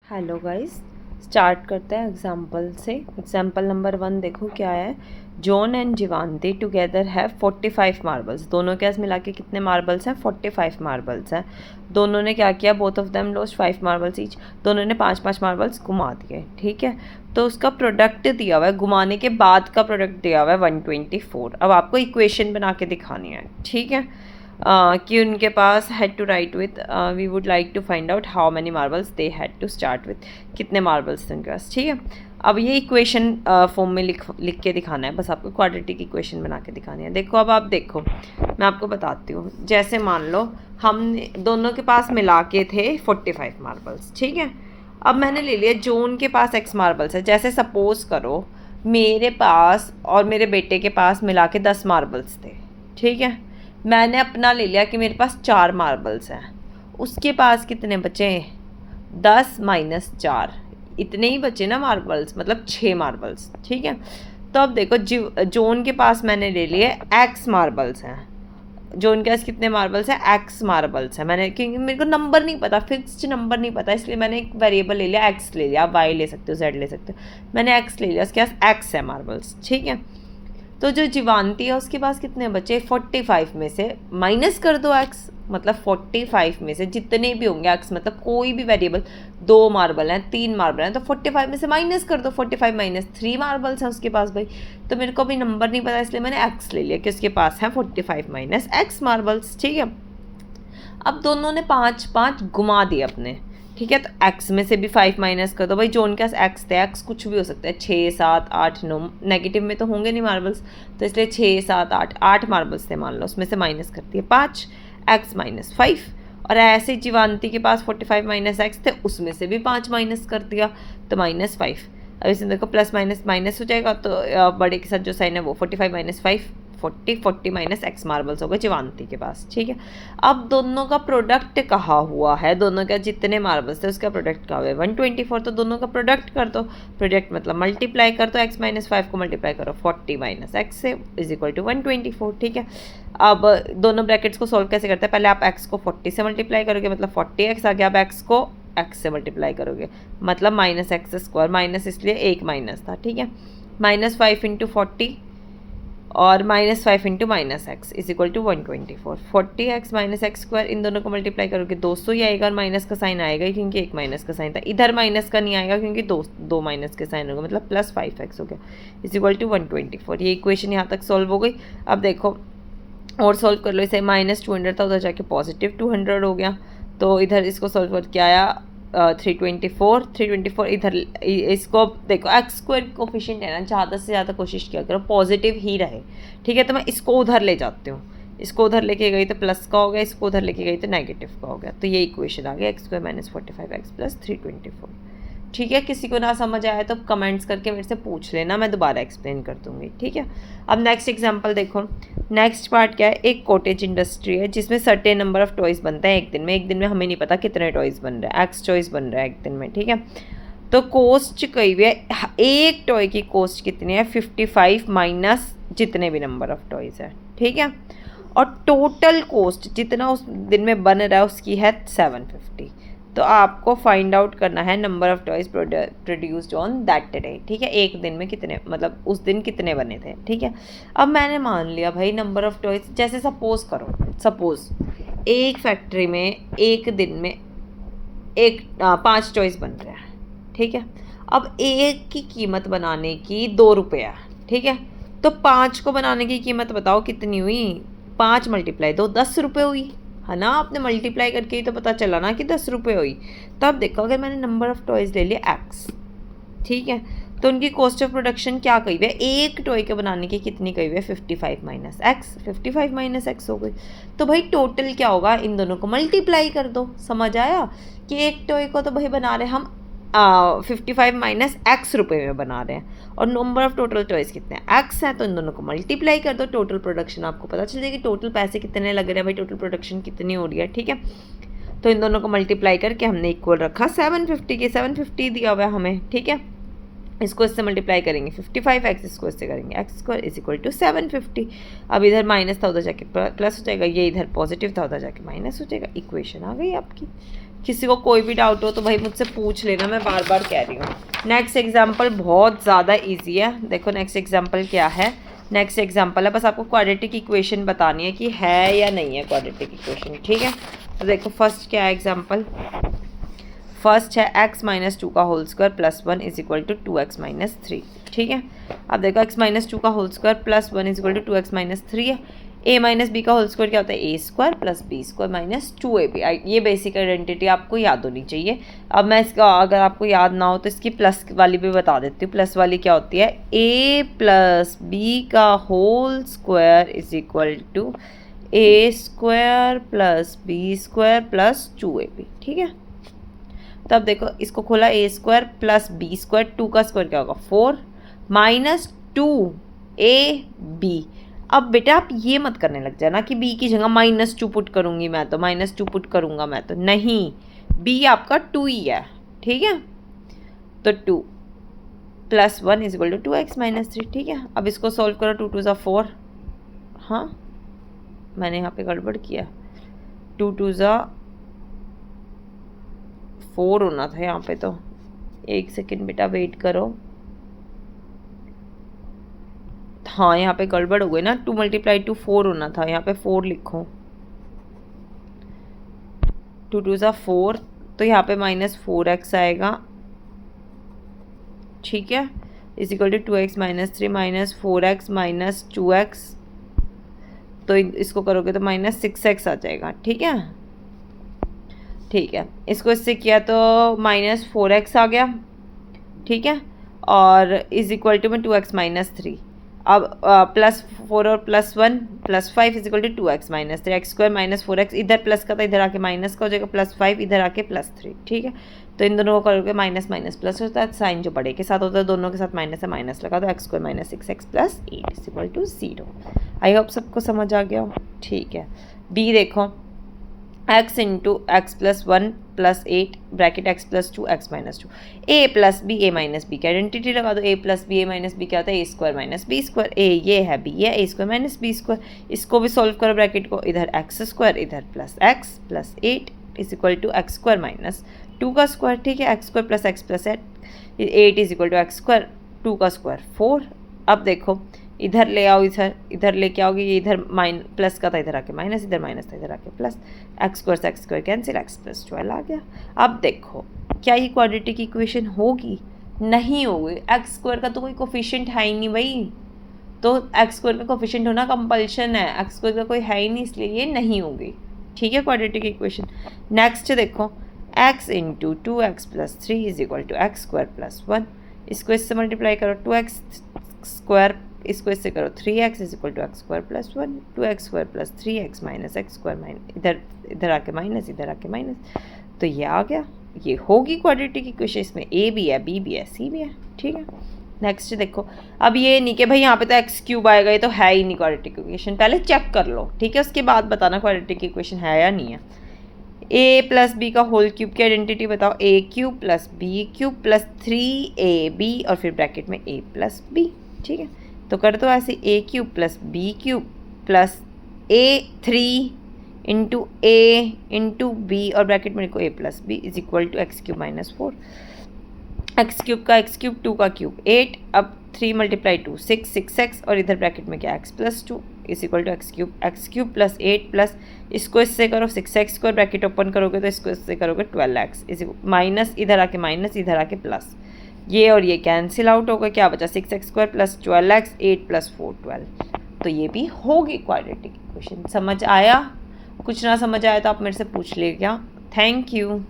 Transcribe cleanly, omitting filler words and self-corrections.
Hello guys, start करते हैं example से। एग्जाम्पल नंबर 1 देखो क्या है। John and Jivanti together have 45 marbles. दोनों के पास मिला के कितने मार्बल्स हैं? 45 मार्बल्स हैं। दोनों ने क्या किया? Both of them lost 5 marbles each. दोनों ने 5-5 मार्बल्स घुमा दिए। ठीक है, तो उसका प्रोडक्ट दिया हुआ है, घुमाने के बाद का प्रोडक्ट दिया हुआ है 124। अब आपको इक्वेशन बना के दिखानी है। ठीक है, कि उनके पास had to write with we would like to find out how many marbles they had to start with. कितने मार्बल्स थे उनके पास। ठीक है, अब ये इक्वेशन फॉर्म में लिख के दिखाना है। बस आपको क्वाड्रेटिक इक्वेशन बना के दिखानी है। देखो, अब आप देखो, मैं आपको बताती हूँ। जैसे मान लो हम दोनों के पास मिला के थे 45 मार्बल्स। ठीक है, अब मैंने ले लिया जॉन के पास x मार्बल्स है। जैसे सपोज करो मेरे पास और मेरे बेटे के पास मिला के 10 मार्बल्स थे। ठीक है, मैंने अपना ले लिया कि मेरे पास 4 मार्बल्स हैं। उसके पास कितने बचे? 10 माइनस 4, इतने ही बचे ना मार्बल्स, मतलब 6 मार्बल्स। ठीक है, तो अब देखो जॉन के पास मैंने ले लिए x मार्बल्स हैं। जॉन के पास कितने मार्बल्स हैं? x मार्बल्स हैं। मैंने, क्योंकि मेरे को नंबर नहीं पता, फिक्स्ड नंबर नहीं पता, इसलिए मैंने एक वेरिएबल ले लिया, x ले लिया। आप y ले सकते हो, z ले सकते हो, मैंने x ले लिया। उसके पास x है मार्बल्स। ठीक है, तो जो जिवांती है उसके पास कितने बचे? 45 में से माइनस कर दो x, मतलब 45 में से जितने भी होंगे x, मतलब कोई भी वेरिएबल, 2 मार्बल हैं, 3 मार्बल हैं, तो 45 में से माइनस कर दो। 45 माइनस 3 मार्बल्स हैं उसके पास भाई। तो मेरे को अभी नंबर नहीं पता, इसलिए मैंने x ले लिया कि उसके पास है 45 माइनस x मार्बल्स। ठीक है, अब दोनों ने 5-5 घुमा दिए अपने। ठीक है, तो x में से भी 5 माइनस कर दो भाई। जोन के पास x थे, x कुछ भी हो सकता है, 6, 7, 8, 9, नेगेटिव में तो होंगे नहीं मार्बल्स, तो इसलिए 6, 7, 8 मार्बल्स थे मान लो। उसमें से माइनस करती है 5, x माइनस 5। और ऐसे जीवांती के पास 45 माइनस x थे, उसमें से भी 5 माइनस कर दिया, तो माइनस 5। अब इसमें देखो प्लस माइनस माइनस हो जाएगा, तो बड़े के साथ जो साइन है वो 45 माइनस 5, 40 माइनस x मार्बल्स हो गए जीवांती के पास। ठीक है, अब दोनों का प्रोडक्ट कहा हुआ है, दोनों का जितने मार्बल्स थे उसका प्रोडक्ट कहा हुआ है 124। तो दोनों का प्रोडक्ट कर दो। प्रोडक्ट मतलब मल्टीप्लाई कर दो, x माइनस 5 को मल्टीप्लाई करो 40 माइनस x से इज इक्वल टू 124। ठीक है, अब दोनों ब्रैकेट्स को सॉल्व कैसे करते हैं? पहले आप x को 40 से मल्टीप्लाई करोगे, मतलब 40x आ गया। अब x को x से मल्टीप्लाई करोगे, मतलब माइनस एक्स स्क्वायर। माइनस इसलिए एक माइनस था। ठीक है, माइनस 5 इंटू 40 और minus 5 into minus x is equal to 124। 40x minus x square, इन दोनों को मल्टीप्लाई करोगे 200 ही आएगा, और माइनस का साइन आएगा क्योंकि एक माइनस का साइन था। इधर माइनस का नहीं आएगा क्योंकि दो माइनस के साइन होगा, मतलब प्लस 5x हो गया इज इक्वल टू 124। ये इक्वेशन यहाँ तक सॉल्व हो गई। अब देखो और सॉल्व कर लो इसे। माइनस 200 था, उधर जाके पॉजिटिव 200 हो गया। तो इधर इसको सॉल्व करके आया 324 इधर। इसको देखो x स्क्वायर कोफिशिएंट है ना, ज़्यादा से ज़्यादा कोशिश किया करो पॉजिटिव ही रहे। ठीक है, तो मैं इसको उधर ले जाती हूँ। इसको उधर लेके गई तो प्लस का हो गया, इसको उधर लेके गई तो नेगेटिव का हो गया। तो ये इक्वेशन आ गया x square minus 45x plus 324। ठीक है, किसी को ना समझ आया तो कमेंट्स करके मेरे से पूछ लेना, मैं दोबारा एक्सप्लेन कर दूँगी। ठीक है, अब नेक्स्ट एग्जांपल देखो। नेक्स्ट पार्ट क्या है? एक कॉटेज इंडस्ट्री है जिसमें सर्टेन नंबर ऑफ टॉयज़ बनते हैं एक दिन में। एक दिन में हमें नहीं पता कितने टॉयज़ बन रहे हैं, एक्स टॉयज़ बन रहे हैं एक दिन में। ठीक है, तो कॉस्ट कही हुई है, एक टॉय की कॉस्ट कितनी है? 55 माइनस जितने भी नंबर ऑफ टॉयज़ है। ठीक है, और टोटल कॉस्ट जितना उस दिन में बन रहा है उसकी है 750। तो आपको फाइंड आउट करना है number of toys produced on that day. ठीक है, एक दिन में कितने, मतलब उस दिन कितने बने थे। ठीक है, अब मैंने मान लिया भाई नंबर ऑफ टॉयज़। जैसे सपोज करो, सपोज एक फैक्ट्री में एक दिन में 5 टॉयज़ बन रहे हैं। ठीक है, अब एक की कीमत बनाने की 2 रुपये है। ठीक है, तो 5 को बनाने की कीमत बताओ कितनी हुई? 5 मल्टीप्लाई 2 10 रुपये हुई है ना। आपने मल्टीप्लाई करके ही तो पता चला ना कि 10 रुपये हुई। तो अब देखो, अगर मैंने नंबर ऑफ टॉयज़ ले लिया x, ठीक है, तो उनकी कॉस्ट ऑफ प्रोडक्शन क्या कही हुई है? एक टॉय के बनाने की कितनी कही हुई है? 55 माइनस एक्स। 55 माइनस एक्स हो गई। तो भाई टोटल क्या होगा? इन दोनों को मल्टीप्लाई कर दो। समझ आया कि एक टॉय को तो भाई बना रहे हम 55 माइनस एक्स रुपये में बना रहे हैं, और नंबर ऑफ टोटल टॉयज़ कितने हैं? एक्स है, तो इन दोनों को मल्टीप्लाई कर दो। टोटल प्रोडक्शन आपको पता चल जाएगी, टोटल पैसे कितने लग रहे हैं भाई, टोटल प्रोडक्शन कितनी हो रही है। ठीक है, तो इन दोनों को मल्टीप्लाई करके हमने इक्वल रखा 750 के। 750 दिया हुआ है हमें। ठीक है, इसको इससे मल्टीप्लाई करेंगे 55x, इसको इससे करेंगे x square is equal to 750। अब इधर माइनस था, उधर जाके प्लस हो जाएगा, ये इधर पॉजिटिव था, उधर जाके माइनस हो जाएगा। इक्वेशन आ गई आपकी। किसी को कोई भी डाउट हो तो भाई मुझसे पूछ लेना, मैं बार बार कह रही हूँ। नेक्स्ट एग्जाम्पल बहुत ज़्यादा ईजी है। देखो नेक्स्ट एग्जाम्पल क्या है। नेक्स्ट एग्जाम्पल है, बस आपको क्वाड्रेटिक इक्वेशन बतानी है कि है या नहीं है क्वाड्रेटिक इक्वेशन, ठीक है। तो देखो फर्स्ट क्या है एग्जाम्पल। फर्स्ट है x माइनस 2 का whole square plus 1 is equal to 2x minus 3, ठीक है। अब देखो x माइनस 2 का whole square plus 1 is equal to 2x minus 3 है। a माइनस बी का होल स्क्वायर क्या होता है, a square plus b square minus 2ab। ये बेसिक आइडेंटिटी आपको याद होनी चाहिए। अब मैं इसका अगर आपको याद ना हो तो इसकी प्लस वाली भी बता देती हूँ। प्लस वाली क्या होती है, a प्लस बी का whole square is equal to a square plus b square plus 2ab, ठीक है। तब देखो इसको खोला, a square plus b square, 2 का स्क्वायर क्या होगा 4 माइनस 2ab। अब बेटा आप ये मत करने लग जाना कि b की जगह माइनस 2 पुट करूंगी मैं तो, माइनस 2 पुट करूंगा मैं तो, नहीं, b आपका 2 ही है, ठीक है। तो 2 plus 1 is equal to 2x minus 3, ठीक है। अब इसको सॉल्व करो, 2 2 ज़ा 4, हाँ मैंने यहाँ पे गड़बड़ किया, 2 2 ज़ा 4 होना था यहाँ पे, तो एक सेकेंड बेटा वेट करो, हाँ यहाँ पे गड़बड़ हो गई ना, 2 मल्टीप्लाई टू 4 होना था, यहाँ पे 4 लिखो, 2 2 ज़ा 4, तो यहाँ पे माइनस 4x आएगा, ठीक है, is equal to 2x minus 3 minus 4x minus 2x, तो इसको करोगे तो माइनस 6x आ जाएगा, ठीक है। ठीक है, इसको इससे किया तो माइनस 4x आ गया, ठीक है, और इज इक्वल टू में 2x माइनस 3। अब प्लस 4 और plus 1 plus 5 is equal to 2x minus 3, x square minus 4x, इधर प्लस का था इधर आके माइनस का हो जाएगा, प्लस 5 इधर आके प्लस 3, ठीक है। तो इन दोनों को करोगे माइनस माइनस प्लस होता है, साइन जो बड़े के साथ होता है दोनों के साथ माइनस है, माइनस लगा तो x square minus 6x plus 8 is equal to 0। I hope सबको समझ आ गया हो, ठीक है। बी देखो, x into x plus 1 plus 8 bracket x plus 2 x minus 2, a plus b a minus b की आइडेंटिटी लगा दो, a plus b a minus b क्या होता है, a square minus b square, a ये है b ये a square minus b square, इसको भी सॉल्व करो ब्रैकेट को, इधर x स्क्वायर इधर plus x plus 8 is equal to x square minus 2 का स्क्वायर, ठीक है, x square plus x plus 8 is equal to x square 2 का स्क्वायर 4। अब देखो इधर ले आओ, इधर लेके आओगे, ये इधर प्लस का था इधर आके माइनस, इधर माइनस था इधर आके प्लस, एक्स स्क्वायर से x square cancel, x plus 12 आ गया। अब देखो क्या ये क्वाड्रेटिक इक्वेशन होगी, नहीं होगी, एक्स स्क्वायर का तो कोई कोफिशिएंट है ही नहीं भाई, तो एक्स स्क्वायर का कोफिशिएंट होना कंपल्शन है, एक्स स्क्वायर का कोई है ही नहीं, इसलिए ये नहीं होगी, ठीक है क्वाड्रेटिक इक्वेशन। नेक्स्ट देखो, x into 2x plus 3 is equal to x square plus 1, इसको इससे मल्टीप्लाई करो 2x स्क्वायर, इसको इससे करो 3x is equal to x square plus 1, 2x square plus 3x minus x square minus इधर आके minus इधर आके माइनस, तो ये आ गया, ये होगी क्वाड्रेटिक इक्वेशन, इसमें a भी है b भी है c भी है, ठीक है। नेक्स्ट देखो, अब ये नहीं कि भाई यहाँ पे तो एक्स क्यूब आएगा, ये तो है ही नहीं क्वाड्रेटिक इक्वेशन, पहले चेक कर लो, ठीक है, उसके बाद बताना क्वाड्रेटिक इक्वेशन है या नहीं है। a प्लस बी का होल क्यूब की आइडेंटिटी बताओ, a cube plus b cube plus 3ab और फिर ब्रैकेट में a प्लस बी, ठीक है। तो कर दो ऐसे, a cube plus b cube plus a3 into a into b और ब्रैकेट में लिखो a plus b is equal to x cube minus 4, x cube का एक्स क्यूब 2 का क्यूब 8, अब 3 मल्टीप्लाई 2 6x और इधर ब्रैकेट में क्या x plus 2 is equal to x cube plus 8 plus इसको इससे करो 6x स्क्वायर, ब्रैकेट ओपन करोगे तो इसको इससे करोगे 12x इज माइनस इधर आके प्लस, ये और ये कैंसिल आउट होगा, क्या बचा 6x square plus 12x 8 plus 4 12, तो ये भी होगी क्वाड्रेटिक इक्वेशन। समझ आया? कुछ ना समझ आया तो आप मेरे से पूछ लीजिएगा। Thank you.